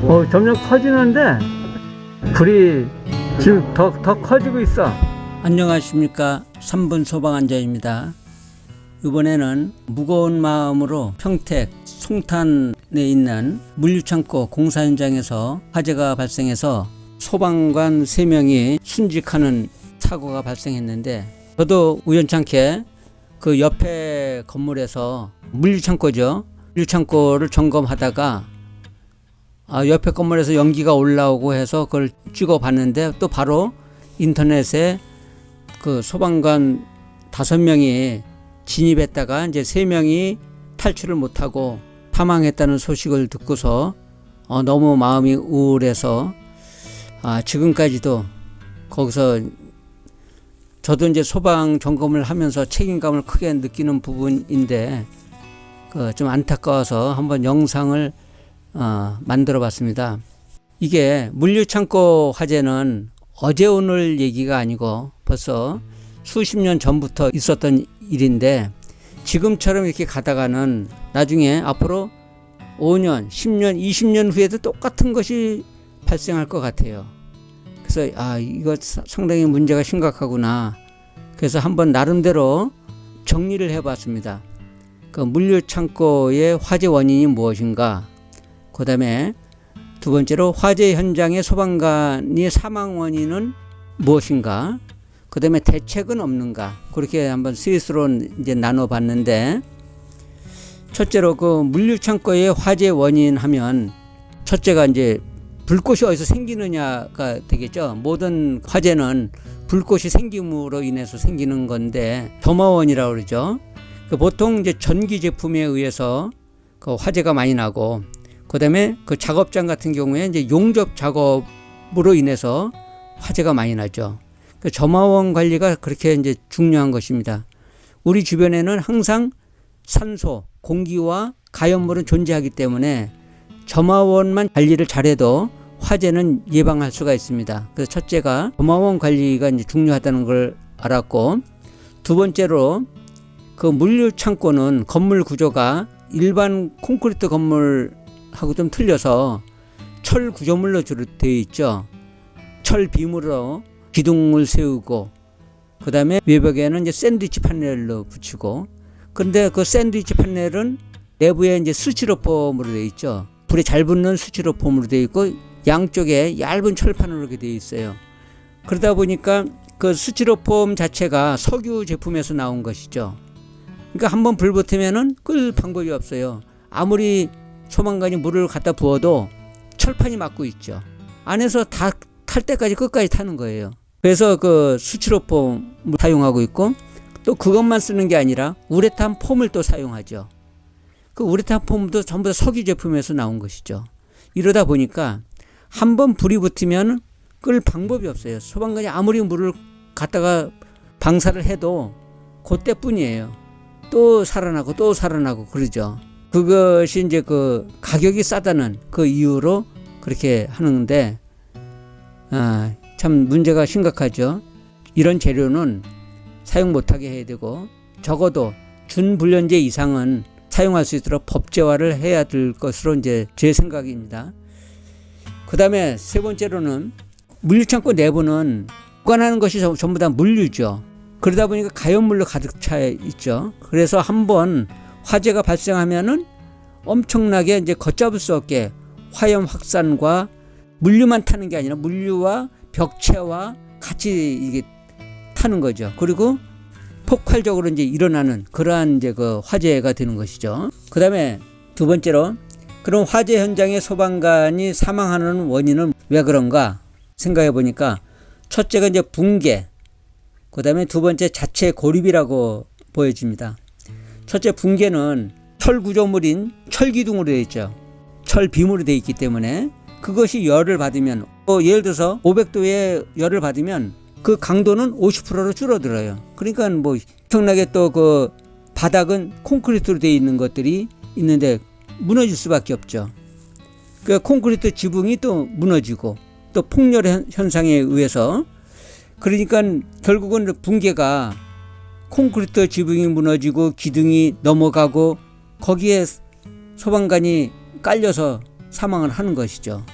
점점 커지는데 불이 지금 더 커지고 있어. 안녕하십니까. 3분 소방안전입니다. 이번에는 무거운 마음으로 평택 송탄에 있는 물류창고 공사 현장에서 화재가 발생해서 소방관 3명이 순직하는 사고가 발생했는데, 저도 우연찮게 그 옆에 건물에서 물류창고죠. 물류창고를 점검하다가 옆에 건물에서 연기가 올라오고 해서 그걸 찍어 봤는데, 또 바로 인터넷에 그 소방관 5명이 진입했다가 이제 3명이 탈출을 못하고 사망했다는 소식을 듣고서 너무 마음이 우울해서 지금까지도 거기서 저도 이제 소방 점검을 하면서 책임감을 크게 느끼는 부분인데 좀 안타까워서 한번 영상을 만들어 봤습니다. 이게 물류창고 화재는 어제 오늘 얘기가 아니고 벌써 수십 년 전부터 있었던 일인데, 지금처럼 이렇게 가다가는 나중에 앞으로 5년, 10년, 20년 후에도 똑같은 것이 발생할 것 같아요. 그래서 이거 상당히 문제가 심각하구나. 그래서 한번 나름대로 정리를 해봤습니다. 그 물류창고의 화재 원인이 무엇인가, 그 다음에 두 번째로 화재 현장의 소방관의 사망 원인은 무엇인가, 그 다음에 대책은 없는가, 그렇게 한번 스위스로 이제 나눠봤는데, 첫째로 그 물류창고의 화재 원인 하면 첫째가 이제 불꽃이 어디서 생기느냐가 되겠죠. 모든 화재는 불꽃이 생김으로 인해서 생기는 건데 점화원이라고 그러죠. 보통 이제 전기 제품에 의해서 그 화재가 많이 나고, 그 다음에 그 작업장 같은 경우에 이제 용접 작업으로 인해서 화재가 많이 나죠. 그 점화원 관리가 그렇게 이제 중요한 것입니다. 우리 주변에는 항상 산소, 공기와 가연물은 존재하기 때문에 점화원만 관리를 잘해도 화재는 예방할 수가 있습니다. 그래서 첫째가 점화원 관리가 이제 중요하다는 걸 알았고, 두 번째로 그 물류창고는 건물 구조가 일반 콘크리트 건물하고 좀 틀려서 철 구조물로 주로 되어 있죠. 철 비무로 기둥을 세우고, 그 다음에 외벽에는 이제 샌드위치 판넬로 붙이고, 근데 그 샌드위치 판넬은 내부에 이제 스티로폼으로 되어 있죠. 불에 잘 붙는 스티로폼으로 되어 있고, 양쪽에 얇은 철판으로 이렇게 되어 있어요. 그러다 보니까 그 스티로폼 자체가 석유 제품에서 나온 것이죠. 그러니까 한번 불 붙으면은 끌 방법이 없어요. 아무리 소방관이 물을 갖다 부어도 철판이 막고 있죠. 안에서 다 탈 때까지 끝까지 타는 거예요. 그래서 그 스티로폼을 사용하고 있고, 또 그것만 쓰는 게 아니라 우레탄 폼을 또 사용하죠. 그 우레탄 폼도 전부 다 석유 제품에서 나온 것이죠. 이러다 보니까 한번 불이 붙으면 끌 방법이 없어요. 소방관이 아무리 물을 갖다가 방사를 해도 그때뿐이에요. 또 살아나고 또 살아나고 그러죠. 그것이 이제 그 가격이 싸다는 그 이유로 그렇게 하는데, 참 문제가 심각하죠. 이런 재료는 사용 못하게 해야 되고, 적어도 준불연제 이상은 사용할 수 있도록 법제화를 해야 될 것으로 이제 제 생각입니다. 그 다음에 세 번째로는 물류창고 내부는 보관하는 것이 전부 다 물류죠. 그러다 보니까 가연물로 가득 차 있죠. 그래서 한번 화재가 발생하면은 엄청나게 이제 걷잡을 수 없게 화염 확산과 물류만 타는 게 아니라 물류와 벽체와 같이 이게 타는 거죠. 그리고 폭발적으로 이제 일어나는 그러한 이제 그 화재가 되는 것이죠. 그 다음에 두 번째로, 그런 화재 현장의 소방관이 사망하는 원인은 왜 그런가 생각해 보니까, 첫째가 이제 붕괴, 그 다음에 두 번째 자체 고립이라고 보여집니다. 첫째 붕괴는 철 구조물인 철기둥으로 되어 있죠. 철 빔으로 되어 있기 때문에 그것이 열을 받으면, 예를 들어서 500도의 열을 받으면 그 강도는 50%로 줄어들어요. 그러니까 뭐 엄청나게 또 그 바닥은 콘크리트로 되어 있는 것들이 있는데 무너질 수밖에 없죠. 그 콘크리트 지붕이 또 무너지고, 또 폭렬 현상에 의해서, 그러니까 결국은 붕괴가 콘크리트 지붕이 무너지고 기둥이 넘어가고 거기에 소방관이 깔려서 사망을 하는 것이죠.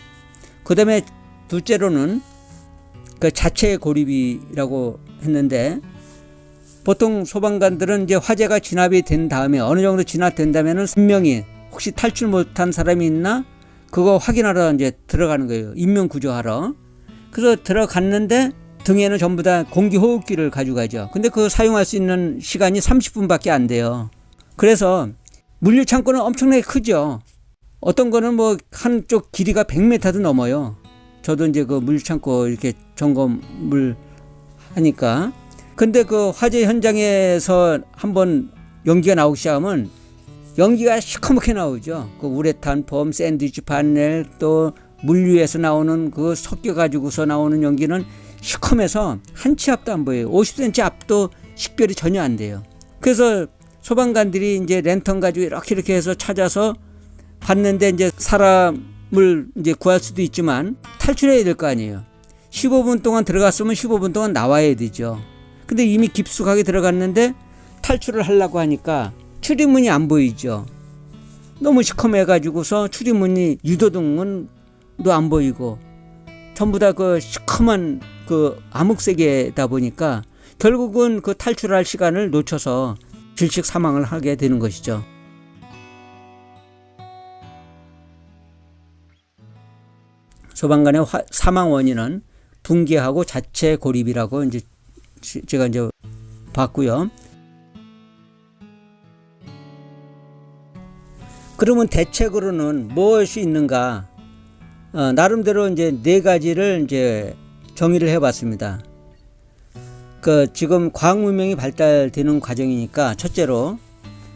그 다음에 둘째로는 그 자체 고립이라고 했는데, 보통 소방관들은 이제 화재가 진압이 된 다음에 어느 정도 진압된다면은 분명히 혹시 탈출 못한 사람이 있나 그거 확인하러 이제 들어가는 거예요. 인명 구조하러. 그래서 들어갔는데 등에는 전부 다 공기 호흡기를 가져가죠. 근데 그 사용할 수 있는 시간이 30분밖에 안 돼요. 그래서 물류 창고는 엄청나게 크죠. 어떤 거는 뭐 한쪽 길이가 100m도 넘어요. 저도 이제 그 물류 창고 이렇게 점검을 하니까. 근데 그 화재 현장에서 한번 연기가 나오기 시작하면 연기가 시커멓게 나오죠. 그 우레탄 폼, 샌드위치 판넬, 또 물류에서 나오는 그 섞여가지고서 나오는 연기는 시커매서 한 치 앞도 안 보여요. 50cm 앞도 식별이 전혀 안 돼요. 그래서 소방관들이 이제 랜턴 가지고 이렇게 해서 찾아서 봤는데 이제 사람을 이제 구할 수도 있지만 탈출해야 될 거 아니에요. 15분 동안 들어갔으면 15분 동안 나와야 되죠. 근데 이미 깊숙하게 들어갔는데 탈출을 하려고 하니까 출입문이 안 보이죠. 너무 시커매가지고서 출입문이 유도등은 도 안 보이고 전부 다 그 시커먼 그 암흑색이다 보니까 결국은 그 탈출할 시간을 놓쳐서 질식 사망을 하게 되는 것이죠. 소방관의 사망 원인은 붕괴하고 자체 고립이라고 이제 제가 이제 봤고요. 그러면 대책으로는 무엇이 있는가? 나름대로 이제 4가지를 이제 정의를 해봤습니다. 그 지금 과학 문명이 발달되는 과정이니까 첫째로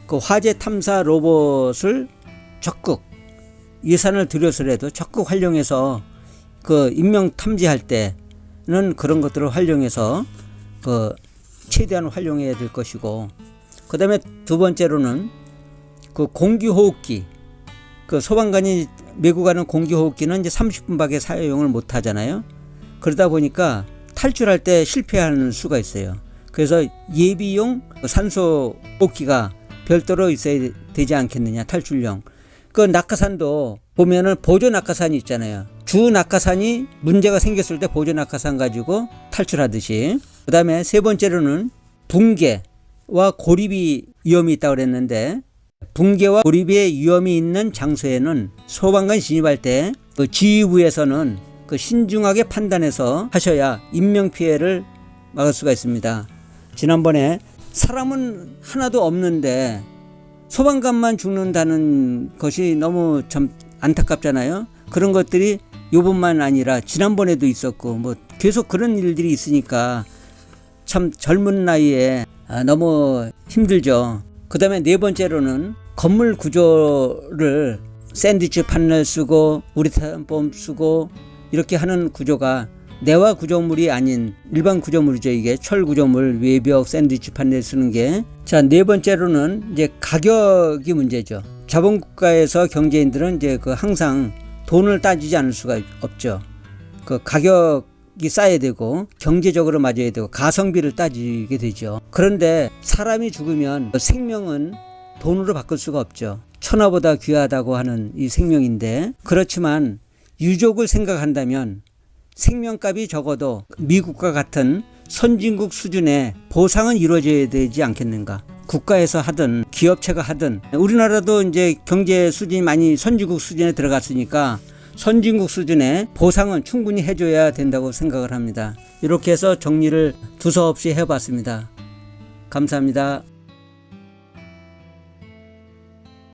그 화재 탐사 로봇을 적극 예산을 들여서라도 적극 활용해서 그 인명 탐지할 때는 그런 것들을 활용해서 그 최대한 활용해야 될 것이고, 그 다음에 두 번째로는 그 공기호흡기, 그 소방관이 메고 가는 공기호흡기는 이제 30분밖에 사용을 못 하잖아요. 그러다 보니까 탈출할 때 실패하는 수가 있어요. 그래서 예비용 산소 호흡기가 별도로 있어야 되지 않겠느냐, 탈출용. 그 낙하산도 보면은 보조 낙하산이 있잖아요. 주 낙하산이 문제가 생겼을 때 보조 낙하산 가지고 탈출하듯이. 그 다음에 세 번째로는 붕괴와 고립이 위험이 있다고 그랬는데, 붕괴와 고립의 위험이 있는 장소에는 소방관이 진입할 때 그 지휘부에서는 그 신중하게 판단해서 하셔야 인명피해를 막을 수가 있습니다. 지난번에 사람은 하나도 없는데 소방관만 죽는다는 것이 너무 참 안타깝잖아요. 그런 것들이 요번만 아니라 지난번에도 있었고 뭐 계속 그런 일들이 있으니까 참 젊은 나이에 너무 힘들죠. 그 다음에 네 번째로는 건물 구조를 샌드위치 판넬 쓰고 우레탄 폼 쓰고 이렇게 하는 구조가 내화 구조물이 아닌 일반 구조물이죠. 이게 철 구조물, 외벽, 샌드위치 판넬 쓰는 게. 자, 네 번째로는 이제 가격이 문제죠. 자본국가에서 경제인들은 이제 그 항상 돈을 따지지 않을 수가 없죠. 그 가격이 싸야 되고 경제적으로 맞아야 되고 가성비를 따지게 되죠. 그런데 사람이 죽으면 생명은 돈으로 바꿀 수가 없죠. 천하보다 귀하다고 하는 이 생명인데, 그렇지만 유족을 생각한다면 생명값이 적어도 미국과 같은 선진국 수준의 보상은 이루어져야 되지 않겠는가. 국가에서 하든 기업체가 하든, 우리나라도 이제 경제 수준이 많이 선진국 수준에 들어갔으니까 선진국 수준의 보상은 충분히 해줘야 된다고 생각을 합니다. 이렇게 해서 정리를 두서없이 해봤습니다. 감사합니다.